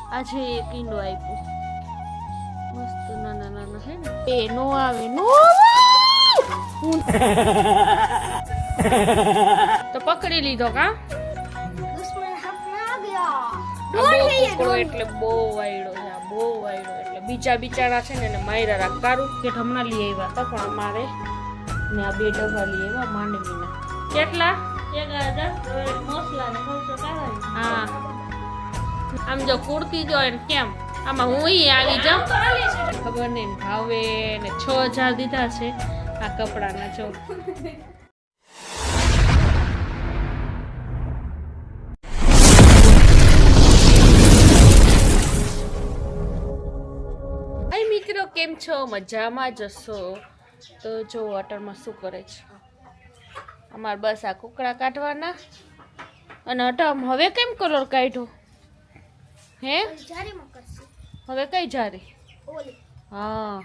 આજે એક ઈંડો આપ્યો મસ્ત નાના નાના હે ને એ નો આવે તો પકડી લીધો કા એટલે બહુ વાયડો છે બહુ વાયડો એટલે બીજા બિચારા છે ને એને માયરા રાખ કારું કે હમણાં લઈ આવ્યા હતા પણ અમારે ને આ 2 ડબ્બા લઈ આવ્યા માંડવીના કેટલા 1000 મસલા ને હા આમ જો કુર્તી જો એને કેમ આમાં હું આવી જાઉં ખબર નહીં ભાવે ને 6000 દીધા છે આ કપડાના જો મિત્રો કેમ છો મજામાં જશો તો જો વોટરમાં શું કરે છે અમારે બસ આ કુકડા કાઢવાના અને અટમ હવે કેમ કલર કાઢ્યો હે હવે કઈ જારી હા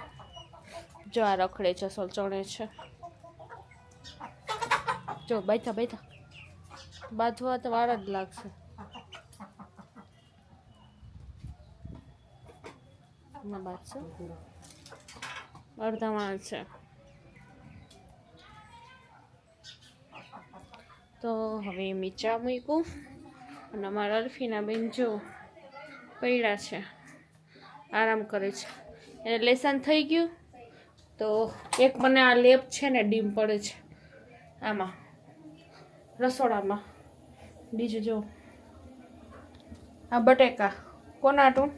જો આ રખડે છે સલચણે છે જો બેઠા બેઠા બાંધવા તો વાર જ લાગશે અડધામાં છે તો હવે મીચા મૂક્યું અને અમારા અલ્ફીના બેન જો પડ્યા છે આરામ કરે છે એને લેસન થઈ ગયું તો એક મને આ લેપ છે ને ડીમ પડે છે આમાં રસોડામાં બીજું જો આ બટેકા કોનાટું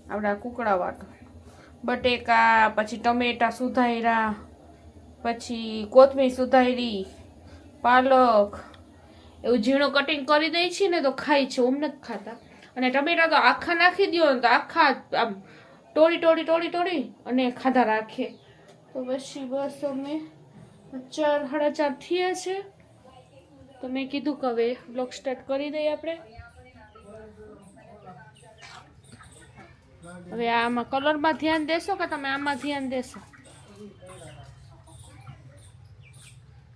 આપણા કુકડા વાટું બટેકા પછી ટમેટા સુધાર્યા પછી કોથમીર સુધારી પાલક એવું ઝીણું કટિંગ કરી દઈ છે ને તો ખાય છે ઓમ નથી ખાતા અને ટમેટા તો આખા નાખી દો ને તો આખા આમ તોડી અને ખાધા રાખે તો પછી બસ અમે 4:30 થયા છે તો મેં કીધું કે હવે બ્લોગ સ્ટાર્ટ કરી દઈએ આપણે હવે આમાં કલરમાં ધ્યાન દેશો કે તમે આમાં ધ્યાન દેશો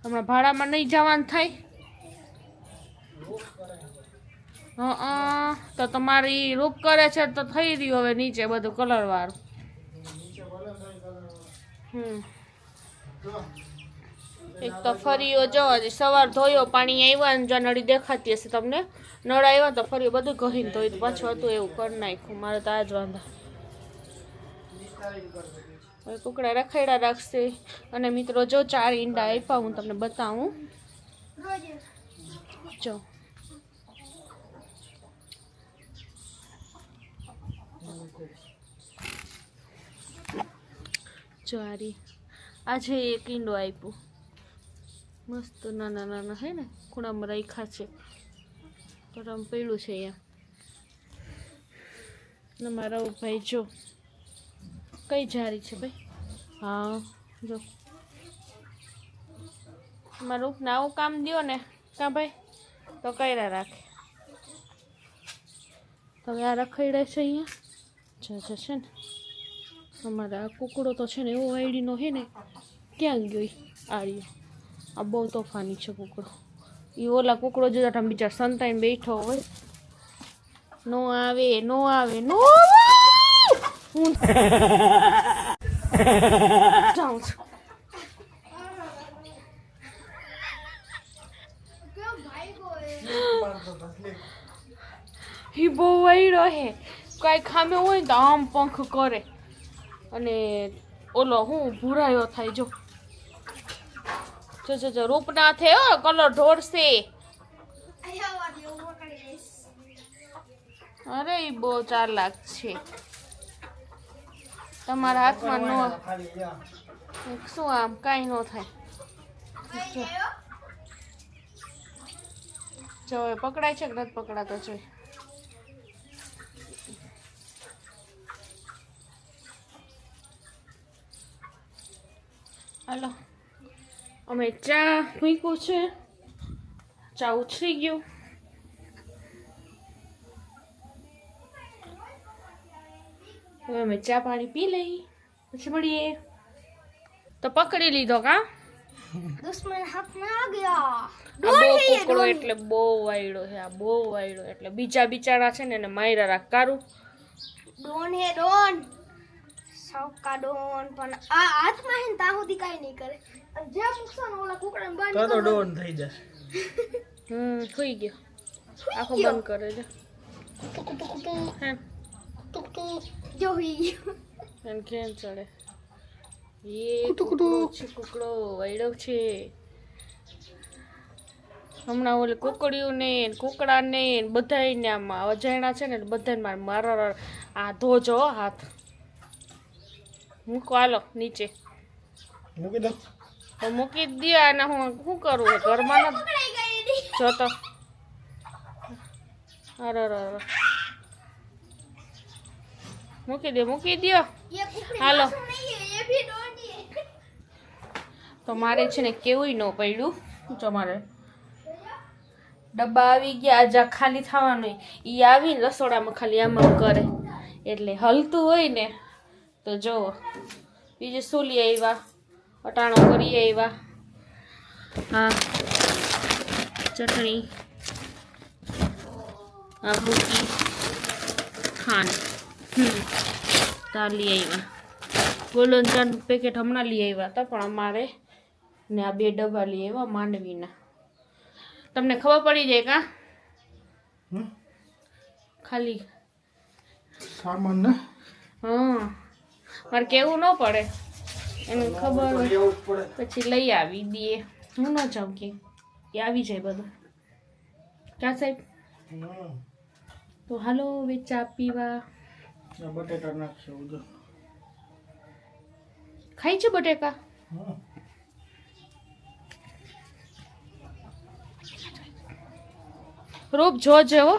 હમણાં ભાડામાં નહીં જવાનું થાય તો તમારી રૂપ કરે છે તો થઈ રહ્યું હવે નીચે બધું કલર વાળું એક તો ફરીઓ જો હજી સવાર ધોયો પાણી આવ્યા ને જો નળી દેખાતી હશે તમને નળ આવ્યા તો ફરી બધું કહીને ધોયું પાછું હતું એવું કરી નાખ્યું મારે તો આ જ વાંધા હવે કુકડા રખેડા રાખશે અને મિત્રો જો 4 ઈંડા આપ્યા હું તમને બતાવું જો ચારી આજે એક ઈંડો આપ્યું મસ્ત નાના નાના હે ને ખૂણામાં રાખ્યા છે ગરમ પડ્યું છે અહીંયા મારા ભાઈ જો કઈ જારી છે ભાઈ હા જો મારું રૂપને આવું કામ દો ને કા ભાઈ તો કર્યા રાખે હવે આ રખડે છે અહીંયા છે ને અમારે આ કુકડો તો છે ને એવો વાયડીનો હે ને ક્યાં ગયો આર્યો આ બહુ તોફાની છે કુકડો એ ઓલા કુકડો જોતા બિચાર સંતાઈને બેઠો હોય નો આવે હું જાઉં છું એ બહુ વાયડો હે કઈ ખામે હોય તો આમ પંખ કરે અને ઓલો હું ભૂરાયો થાય જો રૂપ ના થયો કલર ઢોળશે અરે એ બહુ ચાલાક છે તમારા હાથમાં નો શું આમ કાંઈ ન થાય જો પકડાય છે કે નથી પકડાતો જોઈ હાલો અમે ચા મૂક્યું છે ચા ઉછળી ગયું હવે અમે ચા પાણી પી લઈ પછી મળીએ તો પકડી લીધો કા दुश्मन हाथ में आ गया આ બહુ કુકડો એટલે બહુ વાયડો છે, આ બહુ વાયડો એટલે બીજા બિચારા છે ને એને માયરા રાખ કારું. डोन है डोन सबका डोन પણ આ હાથમાં હે ને તા સુધી કાઈ નહીં કરે અને જે નુકસાન ઓલા કુકડાને બાંધી તો ડોન થઈ જશે. સુઈ ગયો આખો બંધ કરે છે હે જો હી એમ કેમ ચડે એ કુકડો છે, કુકડો વાયડો છે. હમણાં ઓલી કુકડીયું ને કુકડા ને બધાને આમાં અજાણ્યા છે ને બધાને મારા આ ધોજો હાથ મૂકો હાલો નીચે મૂકી દો. તો મૂકી જ દે અને હું શું કરું ઘરમાં ન જોતો. અરે મૂકી દો ये कुकड़ी હાલો. मासूम नहीं है ये भी डोन ही है તો મારે છે ને કેવું ન પડ્યું જો મારે ડબ્બા આવી ગયા આજા ખાલી થવાનું એ આવીને રસોડામાં ખાલી આમ કરે એટલે હલતું હોય ને તો જો બીજું શું લઈ આવ્યા અટાણો કરી આવ્યા હા ચટણી આ ભૂકી ખાંડ તાર લઈ આવ્યા ગોલ્ડન ચાનું પેકેટ હમણાં લઈ આવ્યા હતા પણ અમારે ને આ 2 ડબ્બા લઈ આવ્યા માંડવીના. તમને ખબર પડી જાય કા ખાલી સામાન ને હા મારે કેવું ન પડે એને ખબર લેવું જ પડે. પછી લઈ આવી દઈએ. હું ન જાઉં કે એ આવી જાય બધું ક્યાં સાહેબ. તો હાલો હવે ચા પીવા. બટેટા નાખશે ઉજો. ખાઈ છે બટેકા રૂપ જોજે હો.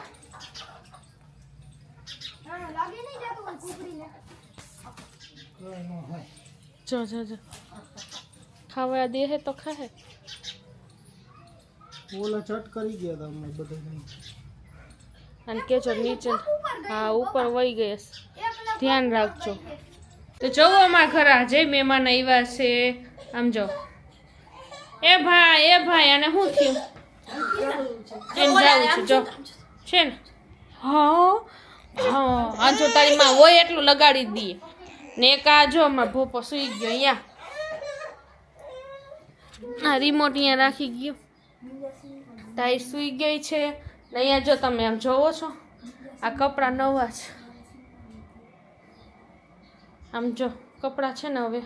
लागे नहीं जातो वो कुकड़ी ने જો ખાવા દે હે તો ખાહે. ઓલા ચટ કરી ગયા હતા અમે બધા. અને કેજો નીચે હા ઉપર વહી ગઈ હશે. ધ્યાન રાખજો. તો જોવો અમારા ઘરે આજે મહેમાન આવ્યા છે. આમ જો એ ભાઈ અને શું થયું એને જાવું છે જો છે ને હા આ જો તારી માં હોય એટલું લગાડી દઈએ ને એક આ જો અમારા ભોપો સુઈ ગયો અહીંયા આ રિમોટ અહીંયા રાખી ગયો તાઈ સુઈ ગઈ છે ને અહીંયા જો તમે આમ જોવો છો આ કપડાં નવા છે આમ જો કપડાં છે ને હવે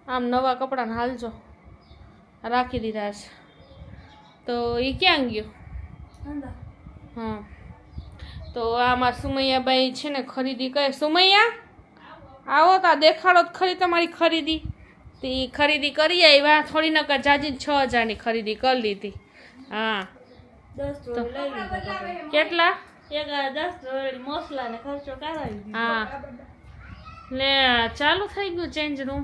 આમ નવા કપડાને હાલજો રાખી દીધા છે તો એ ક્યાં ગયો હા તો આમાં સુમૈયાબાઈ છે ને ખરીદી કરે. સુમૈયા આવો તા દેખાડો તો ખરી તમારી ખરીદી. તો એ ખરીદી કરી આવ્યા થોડી નકર જાજી 6000ની ખરીદી કરી લીધી. હા 10 કેટલા 10 મસલા ને ખર્ચો કરાવી. હા ને ચાલુ થઈ ગયું ચેન્જ રૂમ.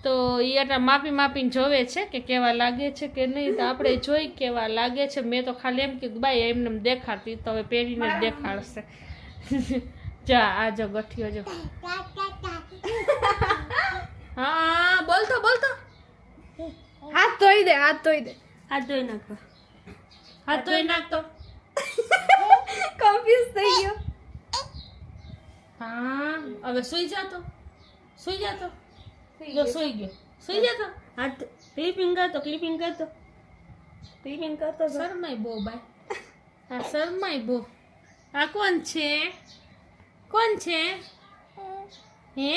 તો એ એટલે માપીને જોવે છે કે કેવા લાગે છે કે નહીં. તો આપણે જોઈ કેવા લાગે છે. મેં તો ખાલી એમ કીધું બાઈ એમને દેખાડતી તો હવે પહેરીને જ દેખાડશે. જા આ જો ગઠિયો જો હા બોલતો हाथ धोई दे હાથ ધોઈ નાખતો कंफ्यूज થઈ ગયો. હા હવે સુઈ જાતો જો સુઈ જતો હાથ ક્લિપિંગ કરતો શરમાય બહુ બાય. હા શરમાય બહુ. આ કોણ છે હે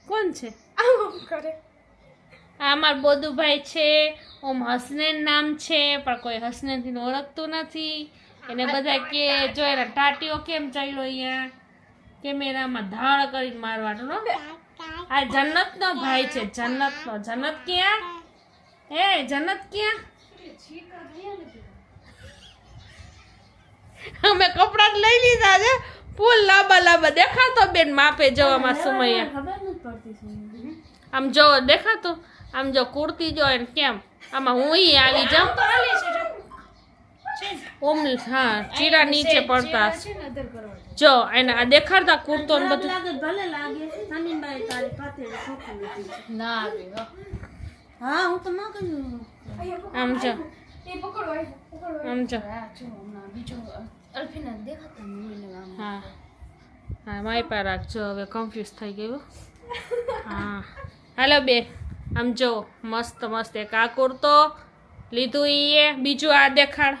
કોણ છે આમ કરે આ અમાર બોધુભાઈ છે. ઓમ હસનેન નામ છે પણ કોઈ હસનેનથી ઓળખતું નથી. એને બધા કે જો એના ટાટીઓ કેમ ચાલ્યો અહીંયા કેમેરામાં ધાળ કરીને મારવાનો નો. આ જન્નતનો ભાઈ છે. જન્નત ક્યાં હે જન્નત ક્યાં. અમે કપડા લઈ લીધા છે ફૂલ લાંબા દેખાતો બેન માપે જોવામાં સુમૈયા આમ જો દેખાતો આમ જો કુર્તી જો એને કેમ આમાં હું આવી જાઉં ઓમ હા ચીરા નીચે પડતા જો એને આ દેખાડતા કુર્તો ને બધું ના આવે હા હું તો માં કહ્યું આમ જો એ પકડો આમ જો બીજો અલ્ફીના દેખાતા નહીં હા હા મારી પાસે રાખજો હવે કન્ફ્યુઝ થઈ ગયું હા હાલો બે આમ જો મસ્ત મસ્ત એક આ કુર્તો લીધું એ બીજું આ દેખાડ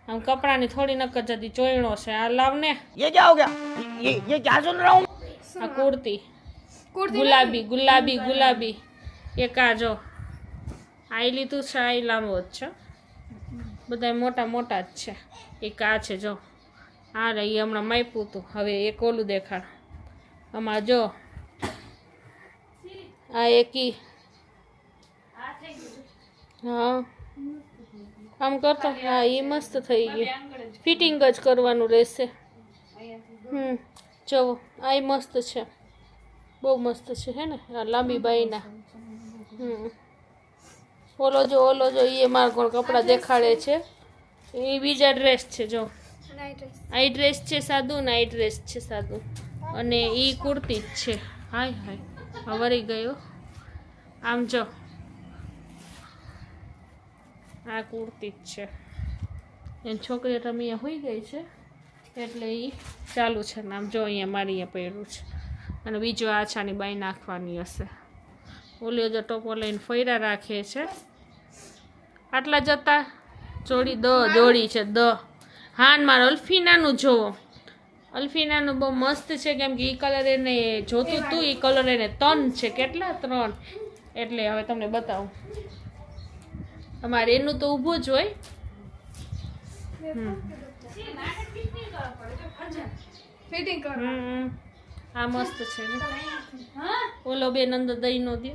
આમ કપડાની થોડી નકર જતી ચોયણો છે આ લાવ ને ये क्या हो गया ये क्या सुन रहा हूँ આ કુર્તી ગુલાબી ગુલાબી ગુલાબી એક આ જો આઈ લીધું છે આ લાંબો જ છે બધા મોટા મોટા જ છે એક આ છે જો આ રહી હમણાં માપ્યું હતું હવે એક ઓલું દેખાડ આમાં જો આ એકી હા આમ કરતો હા એ મસ્ત થઈ ગયું ફિટિંગ જ કરવાનું રહેશે જો આ ય મસ્ત છે બહુ મસ્ત છે હે ને આ લાંબી બાઈના ઓલો જો એ મારા કોણ કપડાં દેખાડે છે એ બીજા ડ્રેસ છે જો આ ડ્રેસ છે સાદું ને આ ડ્રેસ છે સાદું અને એ કુર્તી જ છે હાય હાય વળી ગયો આમ જો આ કુર્તી જ છે એની છોકરી રમીયા હોઈ ગઈ છે એટલે એ ચાલુ છે ને આમ જો અહીંયા મારી અહીંયા પહેર્યું છે અને બીજો આછાની બાઈ નાખવાની હશે ઓલીઓ જો ટોપો લઈને ફૈરા રાખે છે આટલા જતા જોડી છે હા ને મારે અલ્ફીનાનું જોવો અલ્ફીનાનું બહુ મસ્ત છે કેમ કે એ કલર એને જોતું તું એ કલર એને 3 છે કેટલા 3 એટલે હવે તમને બતાવું અમારે એનું તો ઊભું જ હોય ફિટિંગ કરો આ મસ્ત છે ને ઓલો બે નંદ દઈ નો દે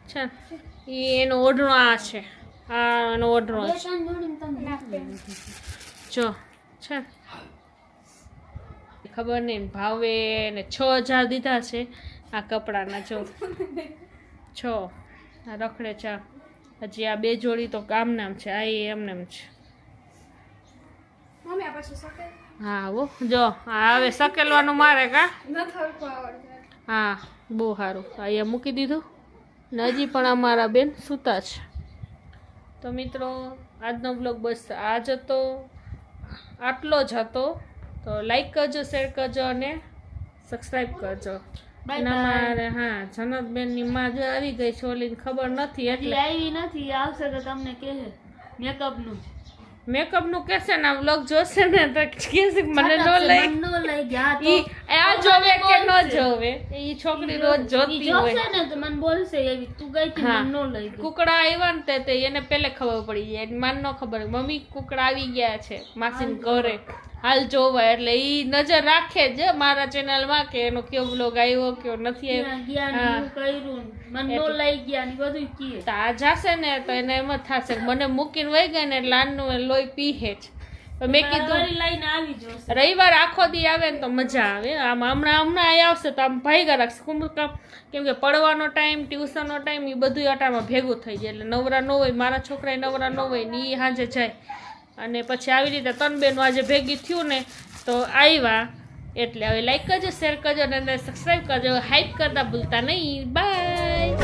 છે એ એનો ઓઢણો આ છે આ એનો ઓઢણો છે જો છે ખબર નહીં ભાવે ને 6000 દીધા છે આ કપડાના જો 6 આ રખડે છે હજી આ બે જોડી તો કામનામ છે આ એમનેમ છે મમ્મી આ પાછું સકે હા હો જો આ હવે સકેલવાનું મારે કા ન થરકો આવડે હા બહુ સારું અહીંયા મૂકી દીધું ને હજી પણ અમારા બેન સૂતા છે તો મિત્રો આજનો બ્લોગ બસ આ જ હતો આટલો જ હતો તો લાઈક કરજો શેર કરજો અને સબસ્ક્રાઈબ કરજો અને અમારે હા જનતબેનની માં જો આવી ગઈ છે ઓલીને ખબર નથી એટલે આવી નથી આવશે તો તમને કહે મેકઅપનું કહેશે ને આ વ્લોગ જોશે ને તો કહેશે કે મને ન લઈ ગયા ઈ આ જોવે કે ન જોવે ઈ છોકરી રોજ જોતી હોય જોશે ને તો મને બોલશે એવી તું ગઈ હતી હા. મને ન લઈ ગઈ કુકડા આવ્યા ને તે એને પહેલે ખબર પડી જાય એની માન ન ખબર હોય. મમ્મી કુકડા આવી ગયા છે માસીને ઘરે હાલ જોવા એટલે ઈ નજર રાખે જ મારા ચેનલમાં કે એનો કયો બ્લોગ આવ્યો કયો નથી ગયા ને આવ્યો એવું કર્યું ને મને ન લઈ ગયા ને બધું કીએ તો આ જાશે ને તો એને એમ જ થશે કે મને મૂકીને વહી ગઈ ને એટલે આનું લોહી પીહે જ તો મેં કીધું વળી લઈને આવી જશે રવિવાર આખો દી આવે ને તો મજા આવે આમ હમણાં અહીં આવશે તો આમ ભાઈગા રાખશે કેમ કે પડવાનો ટાઈમ ટ્યુશનનો ટાઈમ એ બધું અટામાં ભેગું થઈ જાય એટલે નવરા ન હોય મારા છોકરા નવરા ન હોય ને એ સાંજે જાય અને પછી આવી રીતે 3 બહેનો આજે ભેગી થયું ને તો આવ્યા એટલે હવે લાઈક કરજો શેર કરજો અને સબસ્ક્રાઈબ કરજો હાઈપ કરતા ભૂલતા નહીં બાય